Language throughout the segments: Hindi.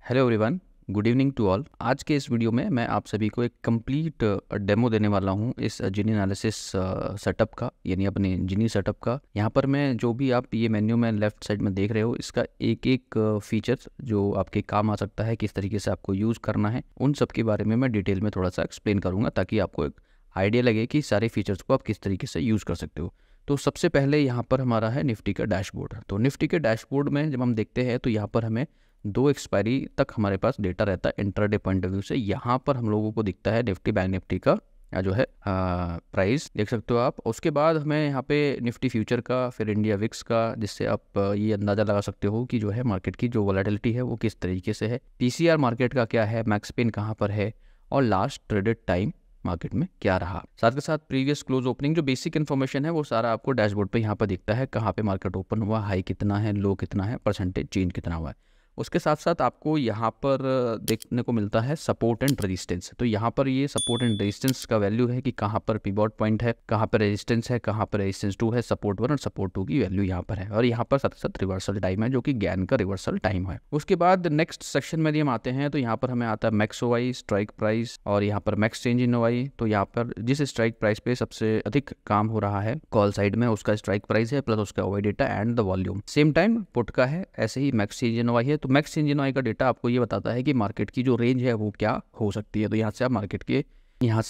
Hello everyone, good evening to all. आज के इस वीडियो में मैं आप सभी को एक कंप्लीट डेमो देने वाला हूं इस जीनी एनालिसिस सेटअप का, यानी अपने जीनी सेटअप का। यहां पर मैं जो भी आप ये मेन्यू में लेफ्ट साइड में देख रहे हो, इसका एक एक फीचर जो आपके काम आ सकता है, किस तरीके से आपको यूज़ करना है, उन सब के बारे में मैं डिटेल में थोड़ा सा एक्सप्लेन करूँगा ताकि आपको एक आइडिया लगे कि सारे फीचर्स को आप किस तरीके से यूज़ कर सकते हो। तो सबसे पहले यहाँ पर हमारा है निफ्टी का डैशबोर्ड। तो निफ्टी के डैशबोर्ड में जब हम देखते हैं तो यहाँ पर हमें 2 एक्सपायरी तक हमारे पास डेटा रहता है इंट्राडे पॉइंट ऑफ व्यू से। यहाँ पर हम लोगों को दिखता है निफ्टी बैंक निफ्टी का या जो है प्राइस देख सकते हो आप। उसके बाद हमें यहाँ पे निफ्टी फ्यूचर का, फिर इंडिया विक्स का, जिससे आप ये अंदाज़ा लगा सकते हो कि जो है मार्केट की जो वॉलेटिलिटी है वो किस तरीके से है। पीसीआर मार्केट का क्या है, मैक्स पेन कहाँ पर है, और लास्ट ट्रेडेड टाइम मार्केट में क्या रहा। साथ के साथ प्रीवियस क्लोज ओपनिंग जो बेसिक इन्फॉर्मेशन है वो सारा आपको डैशबोर्ड पे यहाँ पर दिखता है, कहाँ पे मार्केट ओपन हुआ, हाई कितना है, लो कितना है, परसेंटेज चेंज कितना हुआ है। उसके साथ साथ आपको यहाँ पर देखने को मिलता है सपोर्ट एंड रेजिस्टेंस। तो यहाँ पर ये सपोर्ट एंड रेजिस्टेंस का वैल्यू है कि कहाँ पर पिवट पॉइंट है, कहाँ पर रेजिस्टेंस है, कहाँ पर रेजिस्टेंस 2 है, सपोर्ट 1 और सपोर्ट 2 की वैल्यू यहाँ पर है। और यहाँ पर साथ साथ रिवर्सल टाइम है जो कि गैन का रिवर्सल टाइम है। उसके बाद नेक्स्ट सेक्शन में हम आते हैं तो यहाँ पर हमें आता है मैक्स ओवाई, स्ट्राइक प्राइस और यहाँ पर मैक्स चेंज इन ओवाई। तो यहाँ पर जिस स्ट्राइक प्राइस पे सबसे अधिक काम हो रहा है कॉल साइड में, उसका स्ट्राइक प्राइस है प्लस उसका ओवाई data and the volume. Same time put का है, ऐसे ही मैक्स चेंज इन ओवाई है। तो मैक्स चेंज इन ओवाई का डेटा आपको ये बताता है कि मार्केट की जो रेंज है वो क्या हो सकती है। तो यहाँ से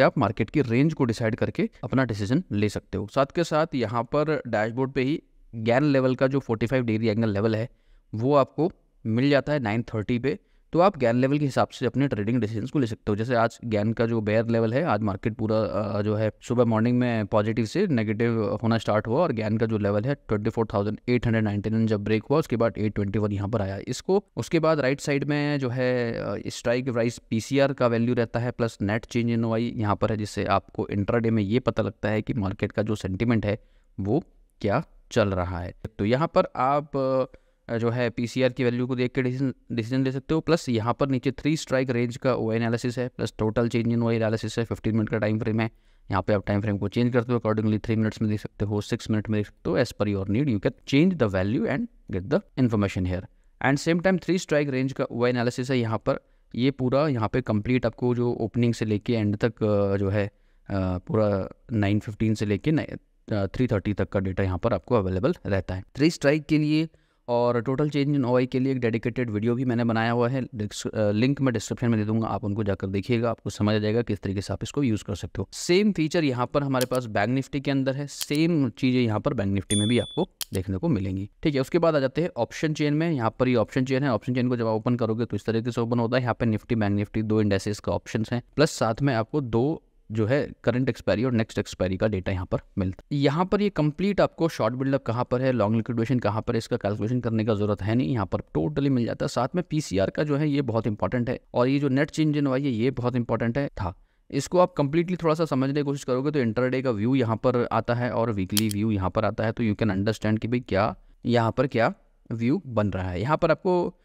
आप मार्केट की रेंज को डिसाइड करके अपना डिसीजन ले सकते हो। साथ के साथ यहाँ पर डैशबोर्ड पे ही गैन लेवल का जो 45 डिग्री एंगल लेवल है वो आपको मिल जाता है 9:30 पे। तो आप गैन लेवल के हिसाब से अपने ट्रेडिंग डिसीजंस को ले सकते हो। जैसे आज गैन का जो बेयर लेवल है, आज मार्केट पूरा जो है सुबह मॉर्निंग में पॉजिटिव से नेगेटिव होना स्टार्ट हुआ और गैन का जो लेवल है 24,899 जब ब्रेक हुआ, उसके बाद 821 यहाँ पर आया इसको। उसके बाद राइट साइड में जो है स्ट्राइक प्राइस पीसीआर का वैल्यू रहता है plus net change in Y यहाँ पर है, जिससे आपको इंट्राडे में ये पता लगता है कि मार्केट का जो सेंटिमेंट है वो क्या चल रहा है। तो यहाँ पर आप जो है पीसीआर की वैल्यू को देख के डिसीजन ले सकते हो। प्लस यहाँ पर नीचे 3 स्ट्राइक रेंज का ओआई एनालिसिस है plus total change in OI analysis है। 15 मिनट का टाइम फ्रेम है, यहाँ पे आप टाइम फ्रेम को चेंज करते हो अकॉर्डिंगली। 3 मिनट्स में देख सकते हो, 6 मिनट में देख सकते हो। As per your need you can change the value and get the information here. And same time 3 strike range का ओआई एनालिसिस है यहाँ पर। ये पूरा यहाँ पे कंप्लीट आपको जो ओपनिंग से लेके एंड तक जो है पूरा 9:15 से लेके 3:30 तक का डेटा यहाँ पर आपको अवेलेबल रहता है। 3 स्ट्राइक के लिए और टोटल चेंज इन ओआई के लिए एक डेडिकेटेड वीडियो भी मैंने बनाया हुआ है, लिंक मैं डिस्क्रिप्शन में दे दूंगा, आप उनको जाकर देखिएगा, आपको समझ आ जाएगा किस तरीके से आप इसको यूज़ कर सकते हो। सेम फीचर यहाँ पर हमारे पास बैंक निफ्टी के अंदर है, सेम चीज़ें यहाँ पर बैंक निफ्टी में भी आपको देखने को मिलेंगी। ठीक है, उसके बाद आ जाते हैं ऑप्शन चेन में। यहाँ पर ये ऑप्शन चेन है, ऑप्शन चेन को जब आप ओपन करोगे तो इस तरीके से ओपन होता है। यहाँ पे निफ्टी बैंक निफ्टी 2 इंडेसेस का ऑप्शन है, प्लस साथ में आपको 2 जो है करंट एक्सपायरी और नेक्स्ट एक्सपायरी का डेटा यहाँ पर मिलता है। यहाँ पर ये कंप्लीट आपको शॉर्ट बिल्डअप कहाँ पर है, लॉन्ग लिक्विडेशन कहाँ पर है, इसका कैलकुलेशन करने का जरूरत है नहीं, यहाँ पर टोटली मिल जाता है। साथ में पीसीआर का जो है ये बहुत इंपॉर्टेंट है, और ये जो नेट चेंज इन ओआई है ये बहुत इंपॉर्टेंट है था। इसको आप कंप्लीटली थोड़ा सा समझने की कोशिश करोगे तो इंटरडे का व्यू यहाँ पर आता है और वीकली व्यू यहाँ पर आता है। तो यू कैन अंडरस्टैंड कि भाई क्या यहाँ पर क्या व्यू बन रहा है। यहाँ पर आपको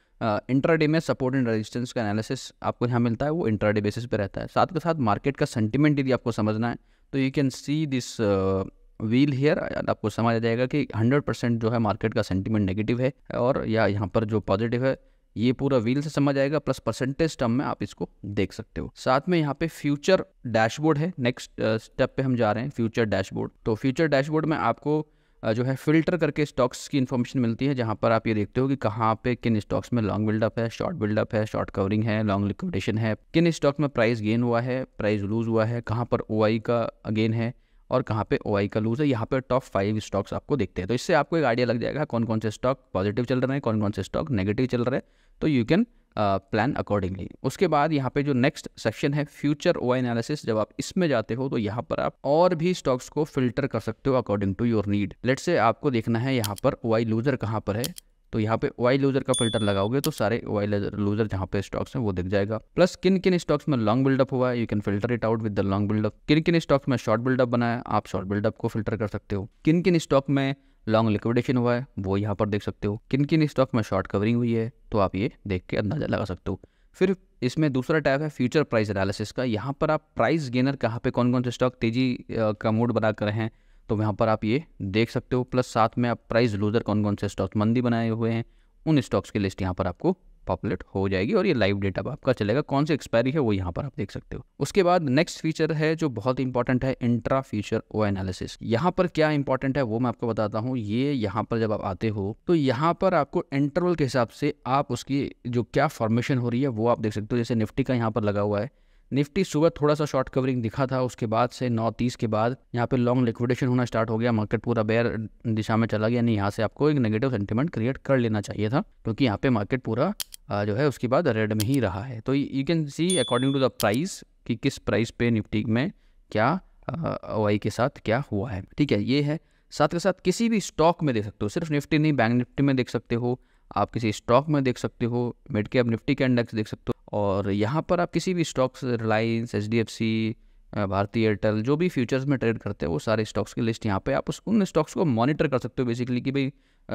इंट्राडे में सपोर्ट एंड रेजिस्टेंस का एनालिसिस आपको यहाँ मिलता है, वो इंट्राडे बेसिस पे रहता है। साथ के साथ मार्केट का सेंटिमेंट यदि आपको समझना है तो you can see this wheel here, आपको समझ आ जाएगा कि 100% जो है मार्केट का सेंटिमेंट नेगेटिव है और या यहाँ पर जो पॉजिटिव है, ये पूरा व्हील से समझ आएगा। प्लस परसेंटेज टर्म में आप इसको देख सकते हो। साथ में यहाँ पे फ्यूचर डैशबोर्ड है, नेक्स्ट स्टेप पे हम जा रहे हैं, फ्यूचर डैशबोर्ड। तो फ्यूचर डैशबोर्ड में आपको जो है फिल्टर करके स्टॉक्स की इन्फॉर्मेशन मिलती है, जहाँ पर आप ये देखते हो कि कहाँ पे किन स्टॉक्स में लॉन्ग बिल्डअप है, शॉर्ट बिल्डअप है, शॉर्ट कवरिंग है, लॉन्ग लिक्विडेशन है, किन स्टॉक में प्राइस गेन हुआ है, प्राइस लूज हुआ है, कहाँ पर ओआई का गेन है और कहाँ पे ओआई का लूज है। यहाँ पे टॉप 5 स्टॉक्स आपको दिखते हैं। तो इससे आपको एक आइडिया लग जाएगा कौन कौन से स्टॉक पॉजिटिव चल रहे हैं, कौन कौन से स्टॉक नेगेटिव चल रहे हैं। तो यू कैन प्लान अकॉर्डिंगली। उसके बाद यहाँ पे जो नेक्स्ट सेक्शन है फ्यूचर ओआई एनालिसिस, जब आप इसमें जाते हो तो यहाँ पर आप और भी स्टॉक्स को फिल्टर कर सकते हो according to your need. Let's see आपको देखना है यहाँ पर ओआई लूजर कहाँ पर है, तो यहाँ पे ओआई लूजर का फिल्टर लगाओगे तो सारे ओआई लूजर जहाँ पे स्टॉक्स हैं वो दिख जाएगा। प्लस किन किन स्टॉक्स में लॉन्ग बिल्डअप हुआ है, you can filter it out with the long buildup. किन किन स्टॉक्स में शॉर्ट बिल्डअप बना है, आप शॉर्ट बिल्डअप को फिल्टर कर सकते हो। किन किन स्टॉक में लॉन्ग लिक्विडेशन हुआ है वो यहाँ पर देख सकते हो। किन किन स्टॉक में शॉर्ट कवरिंग हुई है तो आप ये देख के अंदाजा लगा सकते हो। फिर इसमें दूसरा टैब है फ्यूचर प्राइस एनालिसिस का। यहाँ पर आप प्राइस गेनर कहाँ पे कौन कौन से स्टॉक तेजी का मूड बना कर हैं तो यहाँ पर आप ये देख सकते हो। प्लस साथ में आप प्राइस लूजर कौन कौन से स्टॉक्स मंदी बनाए हुए हैं, उन स्टॉक्स की लिस्ट यहाँ पर आपको पॉपुलेट हो जाएगी और ये लाइव डेटा आपका चलेगा, कौन सी एक्सपायरी है वो यहाँ पर आप देख सकते हो। उसके बाद नेक्स्ट फीचर है जो बहुत इंपॉर्टेंट है, इंट्रा फ्यूचर ओ एनालिसिस। यहाँ पर क्या इंपॉर्टेंट है वो मैं आपको बताता हूँ। ये यहाँ पर जब आप आते हो तो यहाँ पर आपको इंटरवल के हिसाब से आप उसकी जो क्या फॉर्मेशन हो रही है वो आप देख सकते हो। जैसे निफ्टी का यहाँ पर लगा हुआ है, निफ्टी सुबह थोड़ा सा शॉर्ट कवरिंग दिखा था, उसके बाद से 9:30 के बाद यहाँ पे लॉन्ग लिक्विडेशन होना स्टार्ट हो गया, मार्केट पूरा बेयर दिशा में चला गया। नहीं, यहाँ से आपको एक नेगेटिव सेंटिमेंट क्रिएट कर लेना चाहिए था, क्योंकि यहाँ पे मार्केट पूरा जो है उसके बाद रेड में ही रहा है। तो you can see according to the price कि किस प्राइस पे निफ्टी में क्या OI के साथ क्या हुआ है। ठीक है, ये है। साथ के साथ किसी भी स्टॉक में देख सकते हो, सिर्फ निफ्टी नहीं, बैंक निफ्टी में देख सकते हो, आप किसी स्टॉक में देख सकते हो, मिड कैप निफ्टी का इंडेक्स देख सकते हो। और यहाँ पर आप किसी भी stocks, Reliance, HDFC, Bharti Airtel, जो भी फ्यूचर्स में ट्रेड करते हैं वो सारे स्टॉक्स की लिस्ट यहाँ पे आप उन स्टॉक्स को मॉनिटर कर सकते हो बेसिकली कि भाई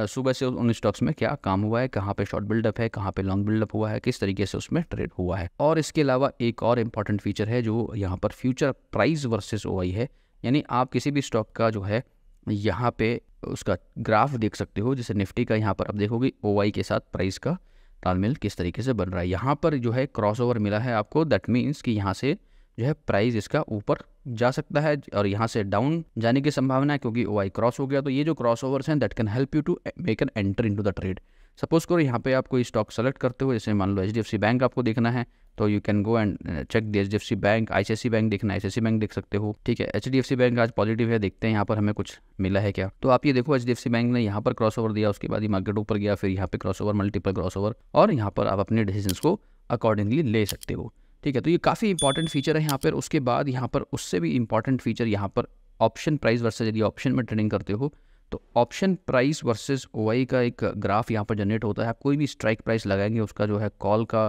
सुबह से उन स्टॉक्स में क्या काम हुआ है, कहाँ पे शॉर्ट बिल्डअप है, कहाँ पे लॉन्ग बिल्डअप हुआ है, किस तरीके से उसमें ट्रेड हुआ है। और इसके अलावा एक और इम्पॉर्टेंट फीचर है जो यहाँ पर फ्यूचर प्राइस वर्सेस OI है। यानी आप किसी भी स्टॉक का जो है यहाँ पे उसका ग्राफ देख सकते हो। जैसे निफ्टी का यहाँ पर आप देखोगे OI के साथ प्राइस का तालमेल किस तरीके से बन रहा है। यहाँ पर जो है क्रॉसओवर मिला है आपको, दैट मीन्स कि यहाँ से जो है प्राइस इसका ऊपर जा सकता है और यहाँ से डाउन जाने की संभावना है, क्योंकि OI क्रॉस हो गया। तो ये जो क्रॉसओवर्स हैं that can help you to make an enter into the trade. Suppose करो यहाँ पे आप कोई स्टॉक सेलेक्ट करते हो, जैसे मान लो HDFC बैंक आपको देखना है, तो you can go and check the HDFC bank. ICICI bank देखना है, ICICI बैंक देख सकते हो। ठीक है, HDFC बैंक आज पॉजिटिव है, देखते हैं यहाँ पर हमें कुछ मिला है क्या। तो आप ये देखो, HDFC बैंक ने यहाँ पर क्रॉसओवर दिया, उसके बाद ही मार्केट ऊपर गया, फिर यहाँ पे क्रॉसओवर, मल्टीपल क्रॉसओवर, और यहाँ पर आप अपने डिसीजंस को अकॉर्डिंगली ले सकते हो। ठीक है, तो ये काफ़ी इंपॉर्टेंट फीचर है यहाँ पर। उसके बाद यहाँ पर उससे भी इंपॉर्टेंट फीचर यहाँ पर ऑप्शन प्राइस वर्सेस, यदि ऑप्शन में ट्रेडिंग करते हो तो ऑप्शन प्राइस वर्सेस OI का एक ग्राफ यहाँ पर जनरेट होता है। आप कोई भी स्ट्राइक प्राइस लगाएंगे, उसका जो है कॉल का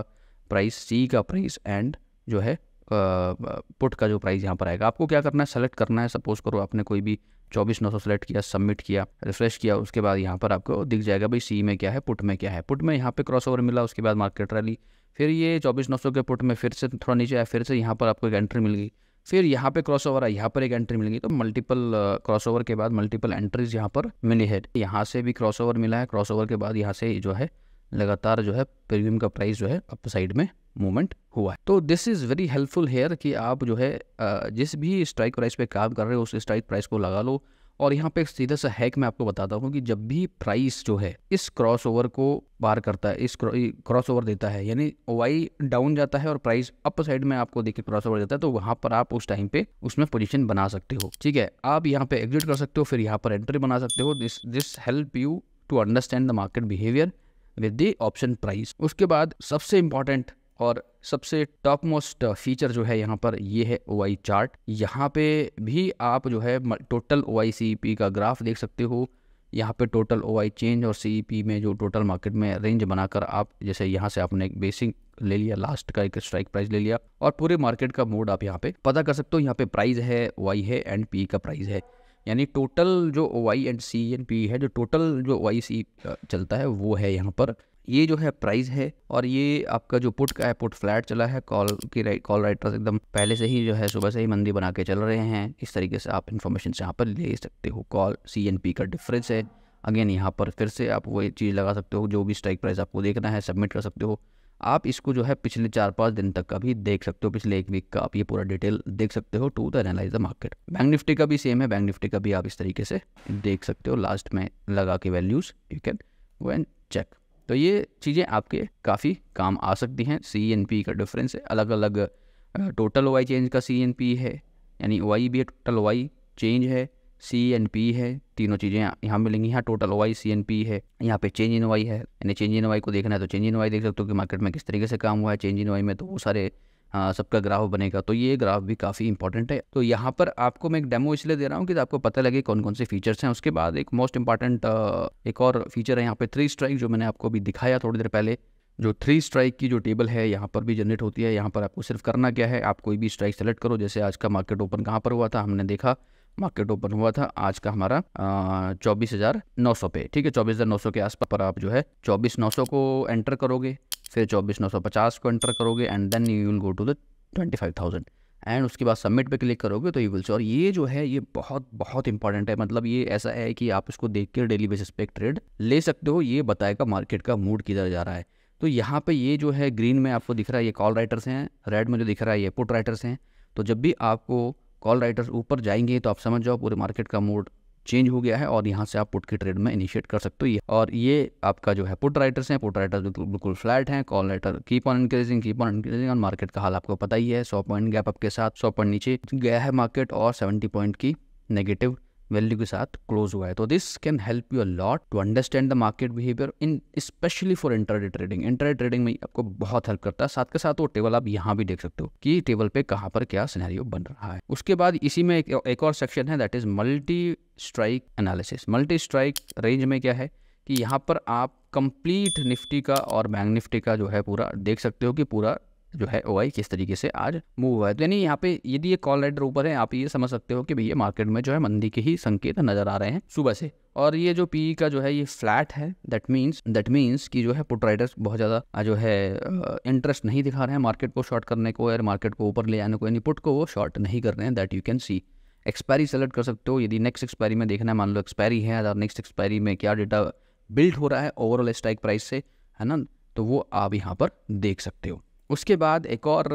प्राइस, सी का प्राइस एंड जो है पुट का जो प्राइस यहाँ पर आएगा। आपको क्या करना है, सेलेक्ट करना है। सपोज करो आपने कोई भी 24,900 सेलेक्ट किया, सबमिट किया, रिफ्रेश किया, उसके बाद यहाँ पर आपको दिख जाएगा भाई सी में क्या है, पुट में क्या है। पुट में यहाँ पे क्रॉसओवर मिला, उसके बाद मार्केट रैली, फिर ये 24,900 के पुट में फिर से थोड़ा नीचे आया, फिर से यहाँ पर आपको एक एंट्री मिल गई, फिर यहाँ पे क्रॉसओवर आया, यहाँ पर एक एंट्री मिल गई। तो मल्टीपल क्रॉसओवर के बाद मल्टीपल एंट्रीज यहाँ पर मिली है। यहाँ से भी क्रॉसओवर मिला है, क्रॉसओवर के बाद यहाँ से जो है लगातार जो है प्रीमियम का प्राइस जो है अप साइड में मूवमेंट हुआ है। तो this is very helpful here कि आप जो है जिस भी स्ट्राइक प्राइस पे काम कर रहे हो उस स्ट्राइक प्राइस को लगा लो। और यहाँ पे एक सीधा सा हैक मैं आपको बताता हूँ कि जब भी प्राइस जो है इस क्रॉसओवर को पार करता है, इस क्रॉसओवर देता है, यानी OI डाउन जाता है और प्राइस अप साइड में आपको देखिए क्रॉसओवर देता है, तो वहाँ पर आप उस टाइम पे उसमें पोजीशन बना सकते हो। ठीक है, आप यहाँ पे एग्जिट कर सकते हो, फिर यहाँ पर एंट्री बना सकते हो। This help you to understand the market behaviour with the option price. उसके बाद सबसे इंपॉर्टेंट और सबसे टॉप मोस्ट फीचर जो है यहाँ पर ये है OI चार्ट। यहाँ पे भी आप जो है टोटल OI CEP का ग्राफ देख सकते हो। यहाँ पे टोटल OI चेंज और CEP में जो टोटल मार्केट में रेंज बनाकर आप, जैसे यहाँ से आपने एक बेसिक ले लिया, लास्ट का एक स्ट्राइक प्राइस ले लिया, और पूरे मार्केट का मोड आप यहाँ पे पता कर सकते हो। यहाँ पे प्राइस है, OI है एंड PE का प्राइस है, यानी टोटल जो OI and C and PE है, जो टोटल जो OI C चलता है वो है यहाँ पर। ये जो है प्राइस है, और ये आपका जो पुट का है, पुट फ्लैट चला है, कॉल राइटर्स एकदम पहले से ही जो है सुबह से ही मंदी बना के चल रहे हैं। इस तरीके से आप इन्फॉर्मेशन से यहाँ पर ले सकते हो। कॉल C एंड P का डिफरेंस है। अगेन यहाँ पर फिर से आप वो चीज़ लगा सकते हो, जो भी स्ट्राइक प्राइस आपको देखना है सबमिट कर सकते हो। आप इसको जो है पिछले 4-5 दिन तक का भी देख सकते हो, पिछले 1 वीक का आप ये पूरा डिटेल देख सकते हो to the analyse the market. Bank Nifty का भी सेम है, बैंक निफ्टी का भी आप इस तरीके से देख सकते हो, लास्ट में लगा के values you can go and check. तो ये चीज़ें आपके काफ़ी काम आ सकती हैं। C एंड P का डिफरेंस है, अलग अलग टोटल OI चेंज का C एंड P है, यानी OI भी है, टोटल OI चेंज है, C एंड P है, तीनों चीज़ें यहाँ मिलेंगी। यहाँ total OI C and P है, यहाँ पे चेंज इन OI है, यानी चेंज इन OI को देखना है तो चेंज इन OI देख सकते हो कि मार्केट में किस तरीके से काम हुआ है चेंज इन OI में, तो वो सारे सबका ग्राफ बनेगा। तो ये ग्राफ भी काफ़ी इंपॉर्टेंट है। तो यहाँ पर आपको मैं एक डेमो इसलिए दे रहा हूँ कि आपको पता लगे कौन कौन से फीचर्स हैं। उसके बाद एक मोस्ट इंपॉर्टेंट एक और फीचर है यहाँ पे 3 स्ट्राइक, जो मैंने आपको अभी दिखाया थोड़ी देर पहले। जो 3 स्ट्राइक की जो टेबल है यहाँ पर भी जनरेट होती है। यहाँ पर आपको सिर्फ करना क्या है, आप कोई भी स्ट्राइक सेलेक्ट करो। जैसे आज का मार्केट ओपन कहाँ पर हुआ था, हमने देखा मार्केट ओपन हुआ था आज का हमारा 24,900 पे। ठीक है, 24,900 के आसपास पर आप जो है 24,900 को एंटर करोगे, फिर 24,950 को एंटर करोगे and then you will go to the 25,000 and उसके बाद सबमिट पे क्लिक करोगे तो यू विल सी। और ये जो है ये बहुत बहुत इंपॉर्टेंट है, मतलब ये ऐसा है कि आप इसको देख के डेली बेसिस पे एक ट्रेड ले सकते हो। ये बताएगा मार्केट का मूड किधर जा रहा है। तो यहाँ पे ये जो है ग्रीन में आपको दिख रहा है ये कॉल राइटर्स हैं, रेड में जो दिख रहा है ये पुट राइटर्स हैं। तो जब भी आपको कॉल राइटर्स ऊपर जाएंगे तो आप समझ जाओ पूरे मार्केट का मूड चेंज हो गया है और यहाँ से आप पुट की ट्रेड में इनिशिएट कर सकते हो। ये और ये आपका जो है पुट राइटर्स हैं, पुट राइटर्स बिल्कुल फ्लैट हैं, call writer keep on increasing और मार्केट का हाल आपको पता ही है, 100 पॉइंट गैप अप के साथ 100 पॉइंट नीचे गया है मार्केट और 70 पॉइंट की नेगेटिव वैल्यू के साथ क्लोज हुआ है। तो this can help you a lot to understand the market behaviour in specially for intraday trading. Intraday trading में आपको बहुत हेल्प करता है। साथ के साथ वो टेबल आप यहाँ भी देख सकते हो कि टेबल पे कहाँ पर क्या सिनेरियो बन रहा है। उसके बाद इसी में एक और सेक्शन है that is multi strike analysis. Multi strike range में क्या है कि यहाँ पर आप कंप्लीट निफ्टी का और बैंक निफ्टी का जो है पूरा देख सकते हो कि पूरा जो है ओआई किस तरीके से आज मूव हुआ है। तो यानी यहाँ पे यदि ये कॉल राइटर ऊपर है आप ये समझ सकते हो कि भैया मार्केट में जो है मंदी के ही संकेत नजर आ रहे हैं सुबह से। और ये जो पी का जो है ये फ्लैट है, दैट मीन्स कि जो है पुट राइटर्स बहुत ज़्यादा जो है इंटरेस्ट नहीं दिखा रहे हैं मार्केट को शॉर्ट करने को या मार्केट को ऊपर ले आने को, यानी पुट को वो शॉर्ट नहीं कर रहे हैं। That you can C. Expiry select कर सकते हो यदि नेक्स्ट एक्सपायरी में देखना है, मान लो एक्सपायरी है और नेक्स्ट एक्सपायरी में क्या डेटा बिल्ड हो रहा है ओवरऑल स्ट्राइक प्राइस से, है ना, तो वो आप यहाँ पर देख सकते हो। उसके बाद एक और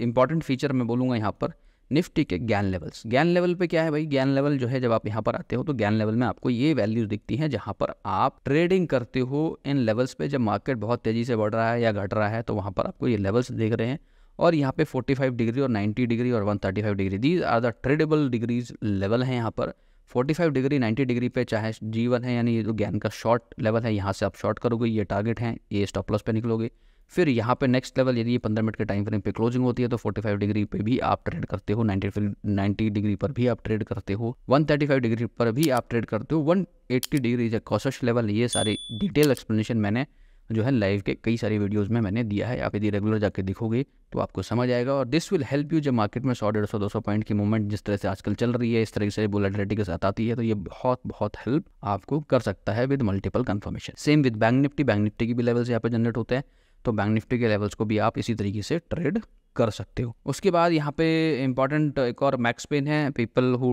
इम्पॉर्टेंट फीचर मैं बोलूँगा यहाँ पर निफ्टी के गैन लेवल्स। गैन लेवल पे क्या है भाई, गैन लेवल जो है जब आप यहाँ पर आते हो तो गैन लेवल में आपको ये वैल्यूज दिखती हैं जहाँ पर आप ट्रेडिंग करते हो इन लेवल्स पे। जब मार्केट बहुत तेज़ी से बढ़ रहा है या घट रहा है तो वहाँ पर आपको ये लेवल्स दिख रहे हैं और यहाँ पे 45 डिग्री और 90 डिग्री और 135 degree, these are the tradable degrees level हैं यहाँ पर। 45 डिग्री 90 डिग्री पे चाहे G1 है यानी ये जो गैन का शॉर्ट लेवल है, यहाँ से आप शॉर्ट करोगे, ये टारगेट है, ये स्टॉप लॉस पे निकलोगे। फिर यहाँ पे नेक्स्ट लेवल यदि ये 15 मिनट के टाइम फ्रेम पे क्लोजिंग होती है तो 45 डिग्री पे भी आप ट्रेड करते हो, 90 डिग्री पर भी आप ट्रेड करते हो, 135 डिग्री पर भी आप ट्रेड करते हो, 180 डिग्री जो कॉस्ट लेवल। ये सारी डिटेल एक्सप्लेनेशन मैंने जो है लाइव के कई सारी वीडियोस में मैंने दिया है। आप यदि रेगुलर जाके दिखोगे तो आपको समझ आएगा और दिस विल हेल्प यू। जब मार्केट में 100, 150, 200 पॉइंट की मूवमेंट जिस तरह से आजकल चल रही है, इस तरह से वोलेटिलिटी के साथ आती है, तो ये बहुत हेल्प आपको कर सकता है with multiple confirmation. Same with bank Nifty. Bank Nifty की भी लेवल्स यहाँ पे जनरेट होते हैं तो बैंक निफ्टी के लेवल्स को भी आप इसी तरीके से ट्रेड कर सकते हो। उसके बाद यहाँ पे इंपॉर्टेंट एक और मैक्स पेन है। People who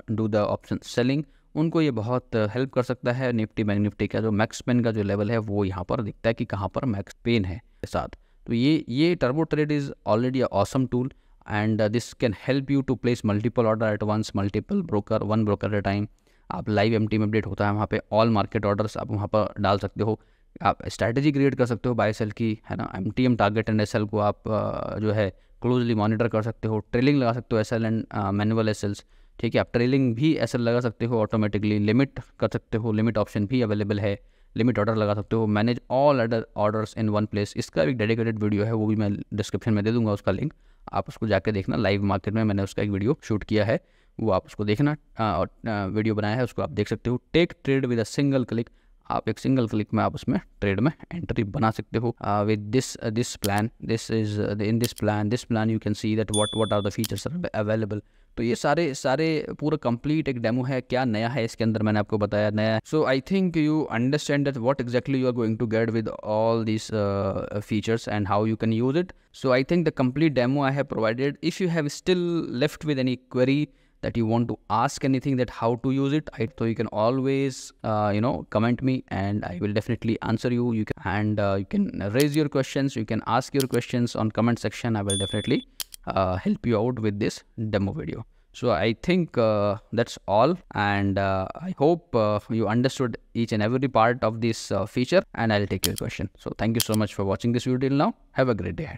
do the option selling, उनको ये बहुत हेल्प कर सकता है। निफ्टी बैंक निफ्टी का जो मैक्स पेन का जो लेवल है वो यहाँ पर दिखता है कि कहाँ पर मैक्स पेन है साथ। तो ये turbo trade is already a awesome tool and this can help you to place multiple order at once, multiple broker, one broker at a time. आप लाइव एमटी में अपडेट होता है वहाँ पे, ऑल मार्केट ऑर्डर्स आप वहाँ पर डाल सकते हो। आप स्ट्रैटेजी क्रिएट कर सकते हो बाय सेल की, है ना। एमटीएम टारगेट एंड एसएल को आप जो है क्लोजली मॉनिटर कर सकते हो। ट्रेलिंग लगा सकते हो एसएल एंड मैनुअल एसएल्स, ठीक है। आप ट्रेलिंग भी एसएल लगा सकते हो ऑटोमेटिकली, लिमिट कर सकते हो, लिमिट ऑप्शन भी अवेलेबल है, लिमिट ऑर्डर लगा सकते हो, manage all other orders in one place. इसका एक डेडिकेटेड वीडियो है, वो भी मैं डिस्क्रिप्शन में दे दूंगा उसका लिंक, आप उसको जाके देखना। लाइव मार्केट में मैंने उसका एक वीडियो शूट किया है, वो आप उसको देखना और वीडियो बनाया है उसको आप देख सकते हो। Take trade with a single click, आप एक सिंगल क्लिक में आप उसमें ट्रेड में एंट्री बना सकते हो with this plan. This plan you can see that what are the features available. तो ये सारे पूरा कंप्लीट एक डेमो है। क्या नया है इसके अंदर मैंने आपको बताया नया है। So I think you understand that what exactly you are going to get with all this features and how you can use it. So I think the complete demo I have provided. If you have still left with any query that you want to ask anything that how to use it, so you can always comment me and I will definitely answer you. You can raise your questions, you can ask your questions on comment section. I will definitely help you out with this demo video. So I think that's all, and I hope you understood each and every part of this feature, and I'll take your question. So thank you so much for watching this video till now. Have a great day ahead.